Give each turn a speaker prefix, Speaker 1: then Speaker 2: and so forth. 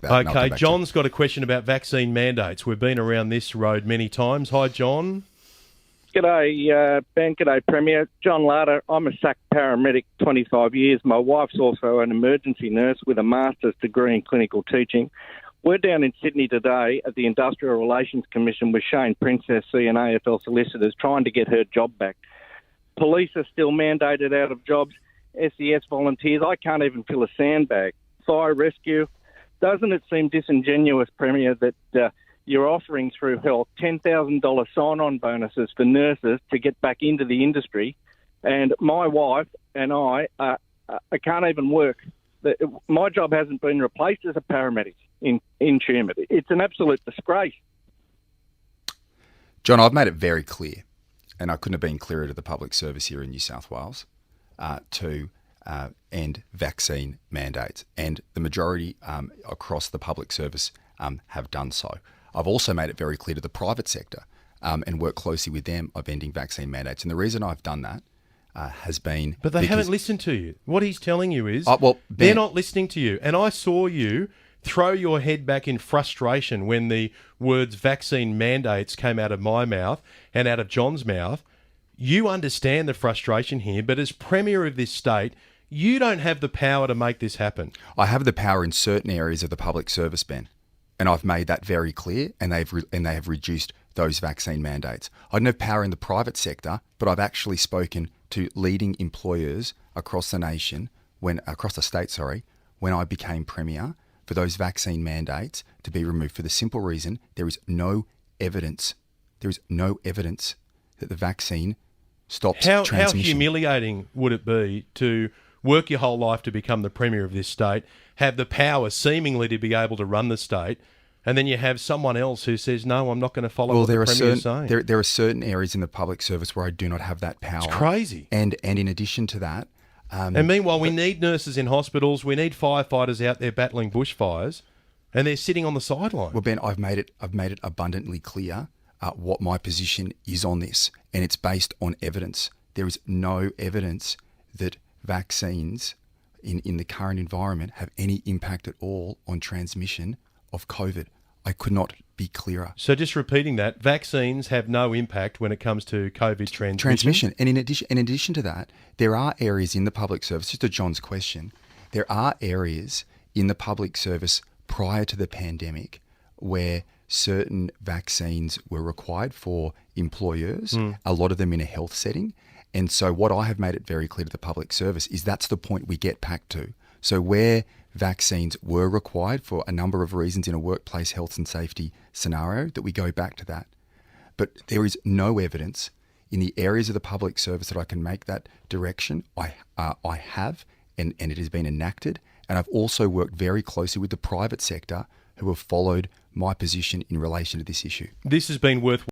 Speaker 1: Okay, John's got a question about vaccine mandates. We've been around this road many times. Hi, John.
Speaker 2: G'day, Ben. G'day, Premier. John Larter. I'm a SAC paramedic, 25 years. My wife's also an emergency nurse with a master's degree in clinical teaching. We're down in Sydney today at the Industrial Relations Commission with Shane Princess, and AFL solicitors, trying to get her job back. Police are still mandated out of jobs. SES volunteers, I can't even fill a sandbag. Fire rescue. Doesn't it seem disingenuous, Premier, that you're offering through health $10,000 sign-on bonuses for nurses to get back into the industry, and my wife and I can't even work. My job hasn't been replaced as a paramedic in Tumut. It's an absolute disgrace.
Speaker 3: John, I've made it very clear, and I couldn't have been clearer to the public service here in New South Wales, to end vaccine mandates, and the majority across the public service have done so. I've also made it very clear to the private sector and worked closely with them of ending vaccine mandates. And the reason I've done that has been...
Speaker 1: But they haven't listened to you. What he's telling you is they're not listening to you. And I saw you throw your head back in frustration when the words vaccine mandates came out of my mouth and out of John's mouth. You understand the frustration here, but as Premier of this state, you don't have the power to make this happen.
Speaker 3: I have the power in certain areas of the public service, Ben. And I've made that very clear, and they have reduced those vaccine mandates. I don't have power in the private sector, but I've actually spoken to leading employers across the nation, across the state, when I became Premier, for those vaccine mandates to be removed for the simple reason there is no evidence. There is no evidence that the vaccine stops transmission.
Speaker 1: How humiliating would it be to work your whole life to become the Premier of this state, have the power seemingly to be able to run the state, and then you have someone else who says, no, I'm not going to follow what the Premier is saying?
Speaker 3: There are certain areas in the public service where I do not have that power.
Speaker 1: It's crazy.
Speaker 3: And in addition to that...
Speaker 1: and meanwhile, we need nurses in hospitals, we need firefighters out there battling bushfires, and they're sitting on the sideline.
Speaker 3: Well, Ben, I've made it abundantly clear what my position is on this, and it's based on evidence. There is no evidence that vaccines in the current environment have any impact at all on transmission of COVID. I could not be clearer.
Speaker 1: So just repeating that, vaccines have no impact when it comes to COVID transmission.
Speaker 3: And in addition to that, there are areas in the public service, just to John's question, there are areas in the public service prior to the pandemic where certain vaccines were required for employers, a lot of them in a health setting. And so what I have made it very clear to the public service is that's the point we get back to. So where vaccines were required for a number of reasons in a workplace health and safety scenario, that we go back to that. But there is no evidence in the areas of the public service that I can make that direction. I have, and it has been enacted. And I've also worked very closely with the private sector who have followed my position in relation to this issue.
Speaker 1: This has been worth